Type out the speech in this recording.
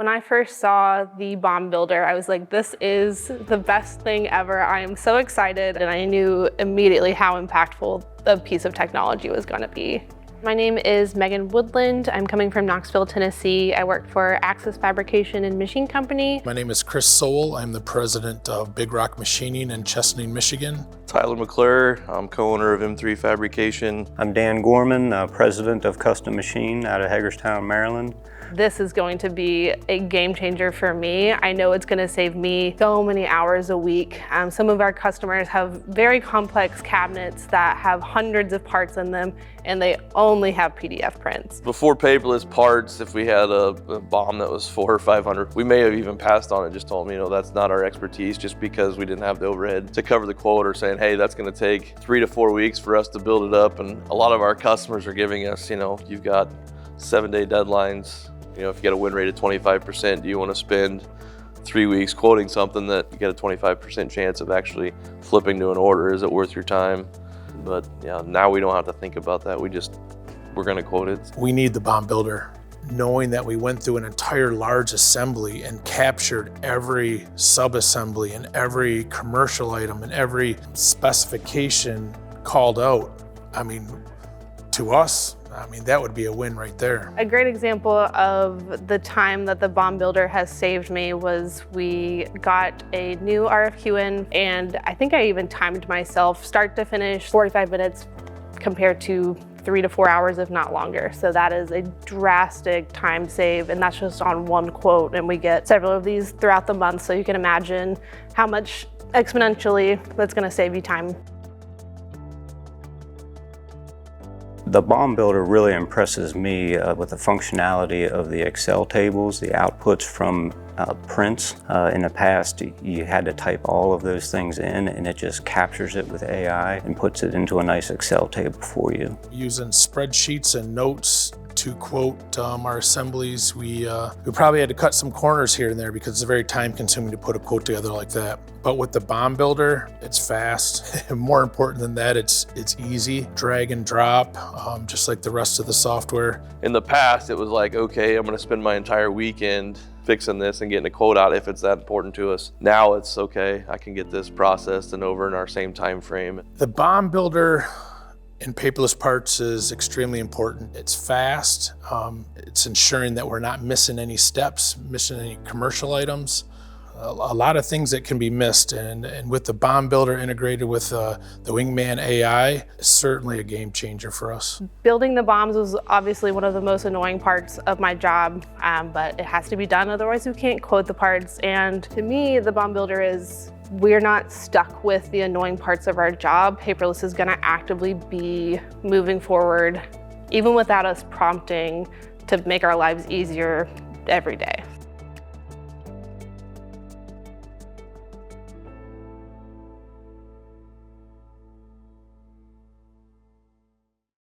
When I first saw the BOM Builder, I was like, this is the best thing ever. I am so excited, and I knew immediately how impactful the piece of technology was going to be. My name is Megan Woodland. I'm coming from Knoxville, Tennessee. I work for Axis Fabrication and Machine Company. My name is Chris Sowell. I'm the president of Big Rock Machining in Chesaning, Michigan. Tyler McClure, I'm co-owner of M3 Fabrication. I'm Dan Gorman, president of Custom Machine out of Hagerstown, Maryland. This is going to be a game changer for me. I know it's going to save me so many hours a week. Some of our customers have very complex cabinets that have hundreds of parts in them, and they only have PDF prints. Before Paperless Parts, if we had a BOM that was 400 or 500, we may have even passed on it, just told them, that's not our expertise, just because we didn't have the overhead to cover the quote, or saying, hey, that's going to take 3 to 4 weeks for us to build it up. And a lot of our customers are giving us, you've got 7-day deadlines. If you get a win rate of 25%, do you want to spend 3 weeks quoting something that you get a 25% chance of actually flipping to an order? Is it worth your time? But yeah, now we don't have to think about that. We're going to quote it. We need the BOM Builder, knowing that we went through an entire large assembly and captured every sub-assembly and every commercial item and every specification called out. To us, that would be a win right there. A great example of the time that the BOM Builder has saved me was we got a new RFQ in, and I think I even timed myself start to finish 45 minutes compared to 3 to 4 hours, if not longer. So that is a drastic time save, and that's just on one quote, and we get several of these throughout the month, so you can imagine how much exponentially that's going to save you time. The BOM Builder really impresses me with the functionality of the Excel tables, the outputs from prints. In the past, you had to type all of those things in, and it just captures it with AI and puts it into a nice Excel table for you. Using spreadsheets and notes to quote our assemblies, we probably had to cut some corners here and there because it's very time consuming to put a quote together like that. But with the BOM Builder, it's fast. And more important than that, it's easy, drag and drop, just like the rest of the software. In the past, it was like, okay, I'm going to spend my entire weekend fixing this and getting a quote out if it's that important to us. Now it's okay, I can get this processed and over in our same time frame. The BOM Builder in Paperless Parts is extremely important. It's fast. It's ensuring that we're not missing any steps, missing any commercial items. A lot of things that can be missed, and with the BOM Builder integrated with the Wingman AI, it's certainly a game changer for us. Building the BOMs was obviously one of the most annoying parts of my job, but it has to be done, otherwise we can't quote the parts. And to me, the BOM Builder is, we're not stuck with the annoying parts of our job. Paperless is going to actively be moving forward, even without us prompting, to make our lives easier every day.